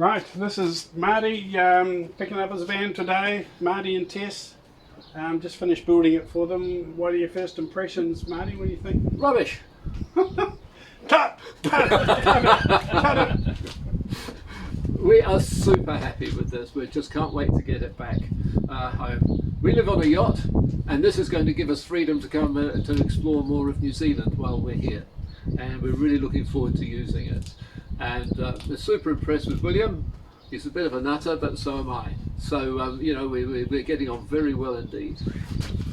Right, this is Marty picking up his van today. Marty and Tess. Just finished building it for them. What are your first impressions, Marty? What do you think? Rubbish. Cut it. We are super happy with this. We just can't wait to get it back home. We live on a yacht, and this is going to give us freedom to come to explore more of New Zealand while we're here. And we're really looking forward to using it. And we're super impressed with William. He's a bit of a nutter, but so am I. So, you know, we're getting on very well indeed.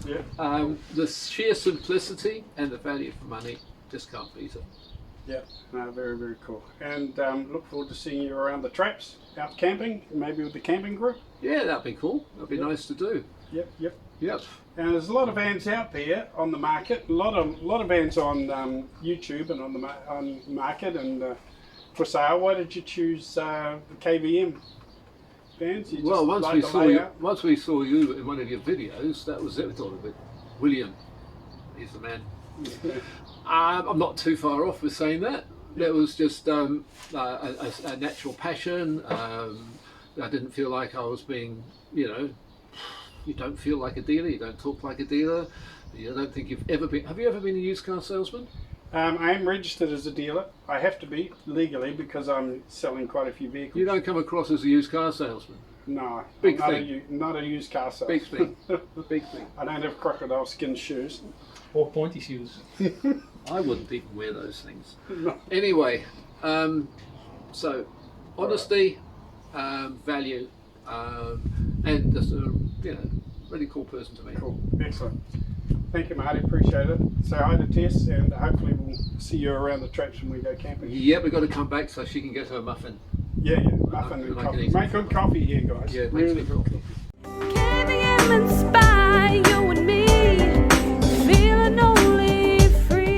Yeah. The sheer simplicity and the value for money, just can't beat it. Yeah, no, very, very cool. And look forward to seeing you around the traps, out camping, maybe with the camping group. Yeah, that'd be cool. That'd be nice to do. Yep. And there's a lot of vans out there on the market. A lot of vans on YouTube and on market and for sale. Why did you choose the KVM vans? Well, once we saw you in one of your videos, that was it. We thought of it. William, he's the man. I'm not too far off with saying that. It was just a natural passion. I didn't feel like I was being, you don't feel like a dealer, you don't talk like a dealer. I don't think you've ever been. Have you ever been a used car salesman? I am registered as a dealer. I have to be legally because I'm selling quite a few vehicles. You don't come across as a used car salesman? No, Big not thing. Not a used car salesman. Big thing. Big thing. I don't have crocodile skin shoes. Or pointy shoes. I wouldn't even wear those things. No. Anyway, so honesty, value, and just a really cool person to meet. Cool, excellent. Thank you, Marty. Appreciate it. Say hi to Tess, and hopefully we'll see you around the traps when we go camping. Yeah, we've got to come back so she can get her muffin. Yeah, muffin and coffee. Make good coffee here, guys. Yeah, really good coffee. KVM inspire you and me, feeling only free.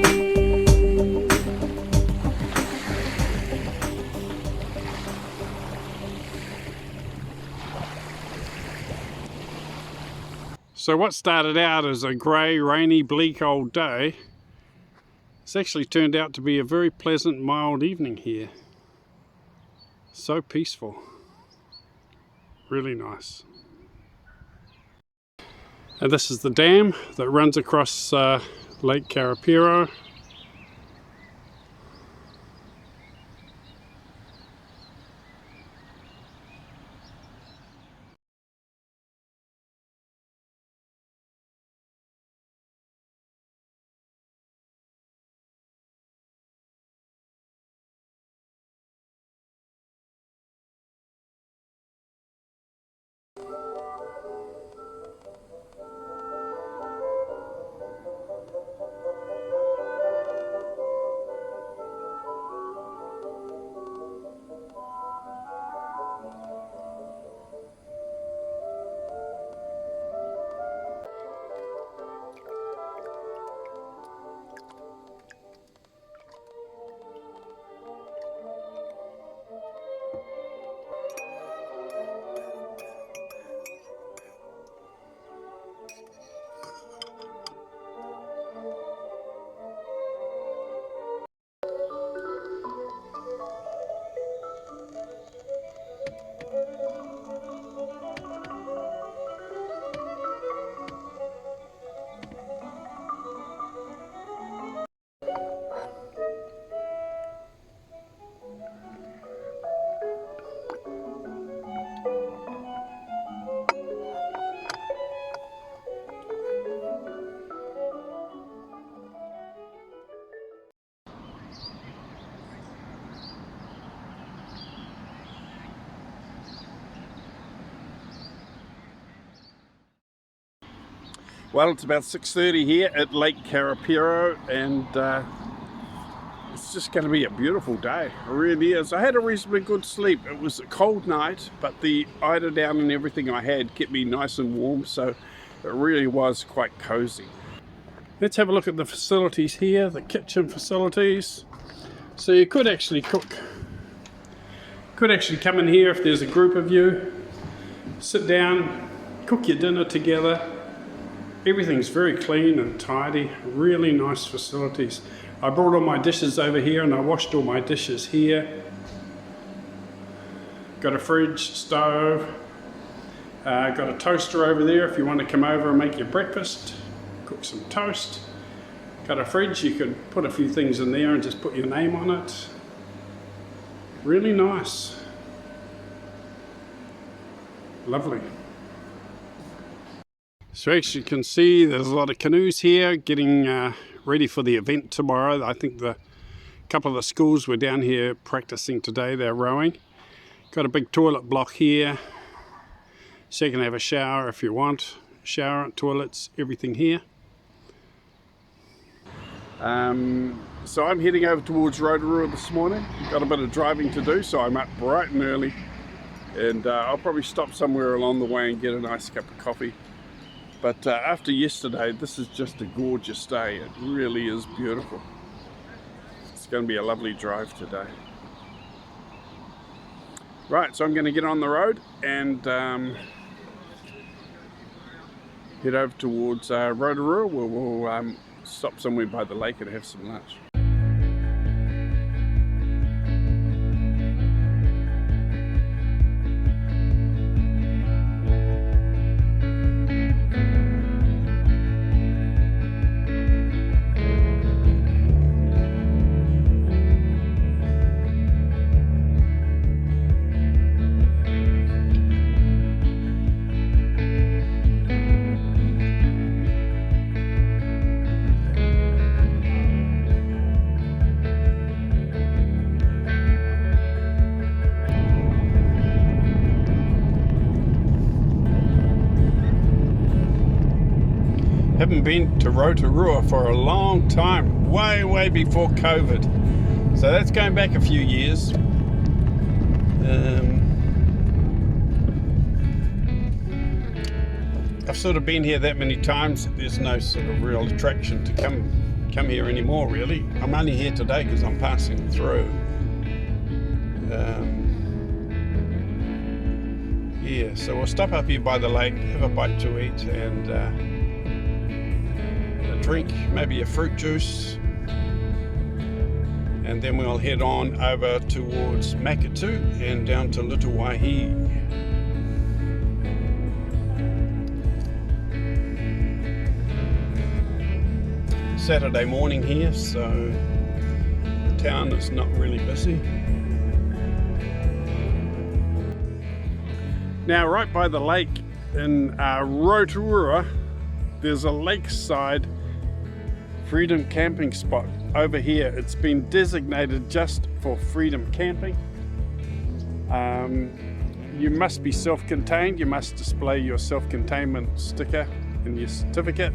So what started out as a grey, rainy, bleak old day, it's actually turned out to be a very pleasant, mild evening here. So peaceful. Really nice. And this is the dam that runs across Lake Karapero. Well, it's about 6:30 here at Lake Karapiro, and it's just going to be a beautiful day. It really is. I had a reasonably good sleep. It was a cold night, but the eiderdown and everything I had kept me nice and warm, so it really was quite cozy. Let's have a look at the facilities here, the kitchen facilities. So you could actually cook. Could actually come in here if there's a group of you, sit down, cook your dinner together. Everything's very clean and tidy, really nice facilities. I brought all my dishes over here and I washed all my dishes here. Got a fridge, stove, got a toaster over there if you want to come over and make your breakfast, cook some toast. Got a fridge, you could put a few things in there and just put your name on it. Really nice. Lovely. So as you can see, there's a lot of canoes here getting ready for the event tomorrow. I think a couple of the schools were down here practicing today, they're rowing. Got a big toilet block here, so you can have a shower if you want. Shower, toilets, everything here. So I'm heading over towards Rotorua this morning. Got a bit of driving to do, so I'm up bright and early. And I'll probably stop somewhere along the way and get a nice cup of coffee. But after yesterday, this is just a gorgeous day. It really is beautiful. It's going to be a lovely drive today. Right, so I'm going to get on the road and head over towards Rotorua, where we'll stop somewhere by the lake and have some lunch. Haven't been to Rotorua for a long time, way before COVID. So that's going back a few years. I've sort of been here that many times that there's no sort of real attraction to come here anymore, really. I'm only here today because I'm passing through. Yeah, so we'll stop up here by the lake, have a bite to eat, and drink, maybe a fruit juice, and then we'll head on over towards Maketu and down to Little Waihi. Saturday morning here, so the town is not really busy. Now right by the lake in Rotorua, there's a lakeside freedom camping spot over here. It's been designated just for freedom camping. You must be self-contained. You must display your self-containment sticker and your certificate.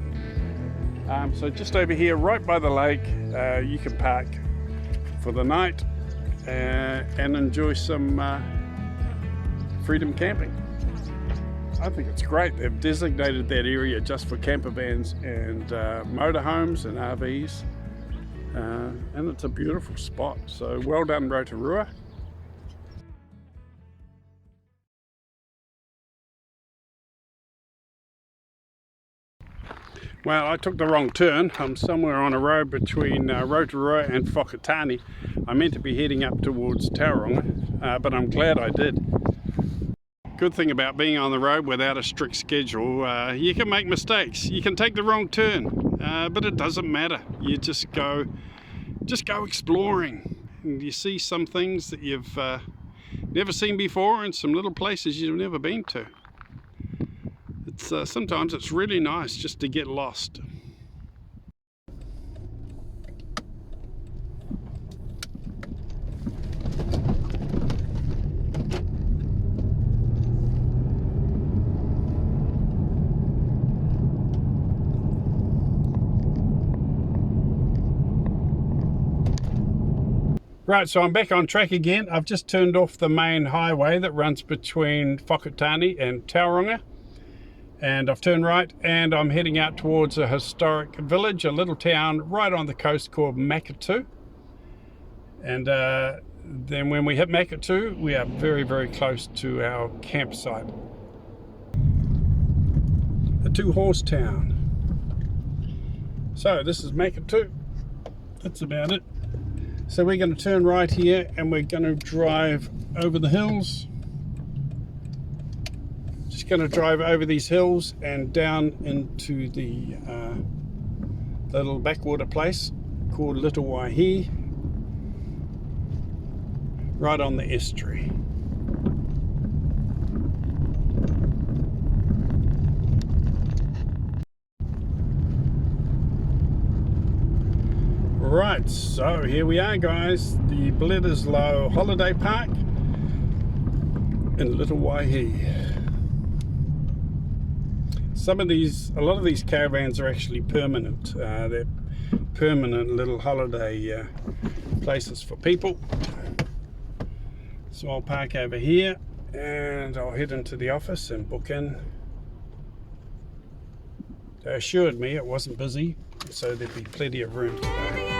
So just over here, right by the lake, you can park for the night and enjoy some freedom camping. I think it's great. They've designated that area just for camper vans and motorhomes and RVs, and it's a beautiful spot. So well done, Rotorua. Well, I took the wrong turn. I'm somewhere on a road between Rotorua and Whakatane. I meant to be heading up towards Tauranga, but I'm glad I did. Good thing about being on the road without a strict schedule, you can make mistakes. You can take the wrong turn, but it doesn't matter. You just go exploring, and you see some things that you've never seen before, and some little places you've never been to. It's sometimes it's really nice just to get lost. Right, so I'm back on track again. I've just turned off the main highway that runs between Whakatane and Tauranga, and I've turned right and I'm heading out towards a historic village, a little town right on the coast called Maketu. And then when we hit Maketu, we are very close to our campsite. A two-horse town. So this is Maketu. That's about it. So we're going to turn right here and we're going to drive over the hills just going to drive over these hills and down into the little backwater place called Little Waihi, right on the estuary. Right, so here we are, guys, the Bledisloe Holiday Park in Little Waihi. A lot of these caravans are actually permanent. They're permanent little holiday places for people. So I'll park over here and I'll head into the office and book in. They assured me it wasn't busy, so there'd be plenty of room today.